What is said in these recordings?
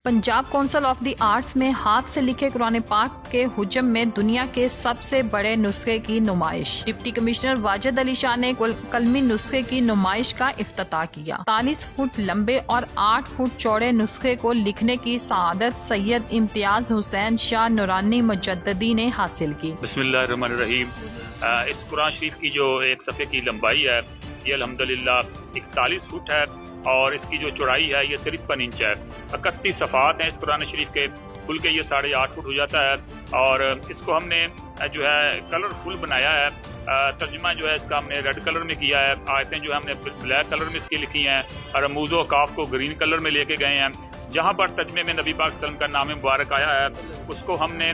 Punjab council of the arts में हाथ से लिखे कुरान पाक के हुजम में दुनिया के सबसे बड़े नुस्खे की नुमाइश। डिप्टी कमिश्नर वाजिद अली शाह ने कलमी नुस्खे की नुमाइश का इफ्तिताह किया। 40 फुट लंबे और 8 फुट चौड़े नुस्खे को लिखने की सआदत सैयद इम्तियाज हुसैन शाह नूरानी मुजद्ददी ने हासिल की। बिस्मिल्लाहिर्रहमानिर्रहीम। इस कुरान शरीफ की जो एक सफ़े की लंबाई है ये अल्हम्दुलिल्लाह 41 फुट है और इसकी जो चौड़ाई है ये 53 इंच है। 31 सफ़ात हैं इस कुरान शरीफ के, खुल के ये 8.5 फुट हो जाता है और इसको हमने जो है कलरफुल बनाया है। तर्जुमा जो है इसका हमने रेड कलर में किया है, आयतें जो है हमने ब्लैक कलर में इसकी लिखी हैं और रमूज़ो काफ को ग्रीन कलर में लेके गए हैं। जहाँ पर तर्जुमे में नबी पाक सल्लल्लाहु अलैहि वसल्लम का नाम मुबारक आया है उसको हमने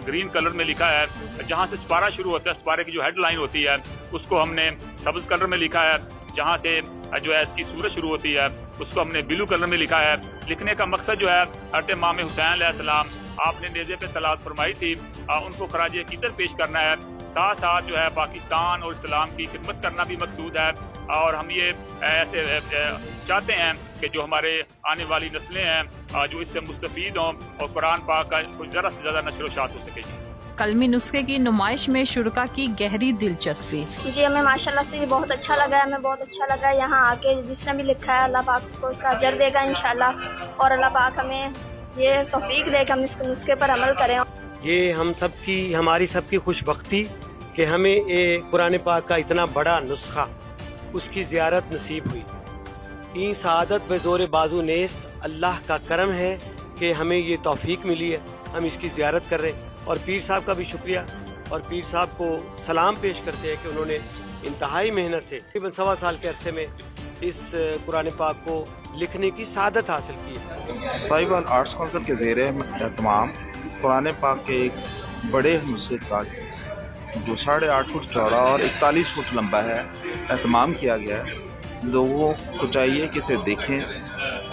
ग्रीन कलर में लिखा है। जहाँ से स्पारा शुरू होता है, स्पारे की जो हेडलाइन होती है उसको हमने सब्ज़ कलर में लिखा है। जहाँ से जो है इसकी सूरत शुरू होती है उसको हमने ब्लू कलर में लिखा है। लिखने का मकसद जो है हज़रत इमाम हुसैन अलैहिस्सलाम आपने नेज़े पे तलात फरमाई थी, उनको खराज अक़ीदत पेश करना है। साथ साथ जो है पाकिस्तान और इस्लाम की खिदमत करना भी मकसूद है और हम ये ऐसे चाहते हैं कि जो हमारे आने वाली नस्लें हैं जो इससे मुस्तफ़ीद हों और कुरान पाक का कुछ ज़्यादा से ज़्यादा नशर व शात हो सके। कलमी नुस्खे की नुमाइश में शुरका की गहरी दिलचस्पी। जी हमें माशाल्लाह से बहुत अच्छा लगा है, हमें बहुत अच्छा लगा यहाँ आके। जिसने भी लिखा है अल्लाह पाक उसको उसका अजर देगा इंशाल्लाह और अल्लाह पाक हमें ये तौफीक दे कि हम इस नुस्खे पर अमल करें। ये हम सब की हमारी सबकी खुशबख्ती कि हमें ये कुरान पाक का इतना बड़ा नुस्खा उसकी ज़ियारत नसीब हुई। ई सआदत बेज़ोर बाजू नेस्त अल्लाह का करम है कि हमें ये तौफीक मिली है, हम इसकी ज़ियारत कर रहे हैं। और पीर साहब का भी शुक्रिया और पीर साहब को सलाम पेश करते हैं कि उन्होंने इंतहाई मेहनत से तकरीबन 1.25 साल के अरसे में इस कुरान पाक को लिखने की सआदत हासिल की है। साहिबान आर्ट्स कौंसिल के ज़ेरे एहतमाम कुरान पाक के एक बड़े नुस्खे का जो 8.5 फुट चौड़ा और 41 फुट लंबा है एहतमाम किया गया है। लोगों को चाहिए कि इसे देखें,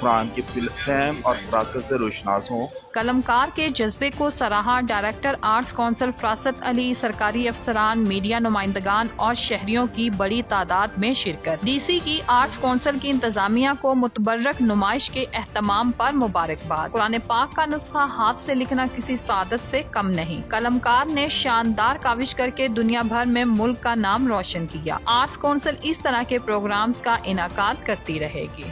कुरान की फहम और फरासत से रोशनास हों। कलमकार के जज्बे को सराहा डायरेक्टर आर्ट्स कौंसिल फरासत अली, सरकारी अफसरान, मीडिया नुमाइंदगान और शहरियों की बड़ी तादाद में शिरकत। DC की आर्ट्स कौंसिल की इंतजामिया को मुतबर्रक नुमाइश के एहतमाम पर मुबारकबाद। कुरान पाक का नुस्खा हाथ से लिखना किसी सादत से कम नहीं। कलमकार ने शानदार काविश करके दुनिया भर में मुल्क का नाम रोशन किया। आर्ट्स कौंसिल इस तरह के प्रोग्राम्स का इनाकाद करती रहेगी।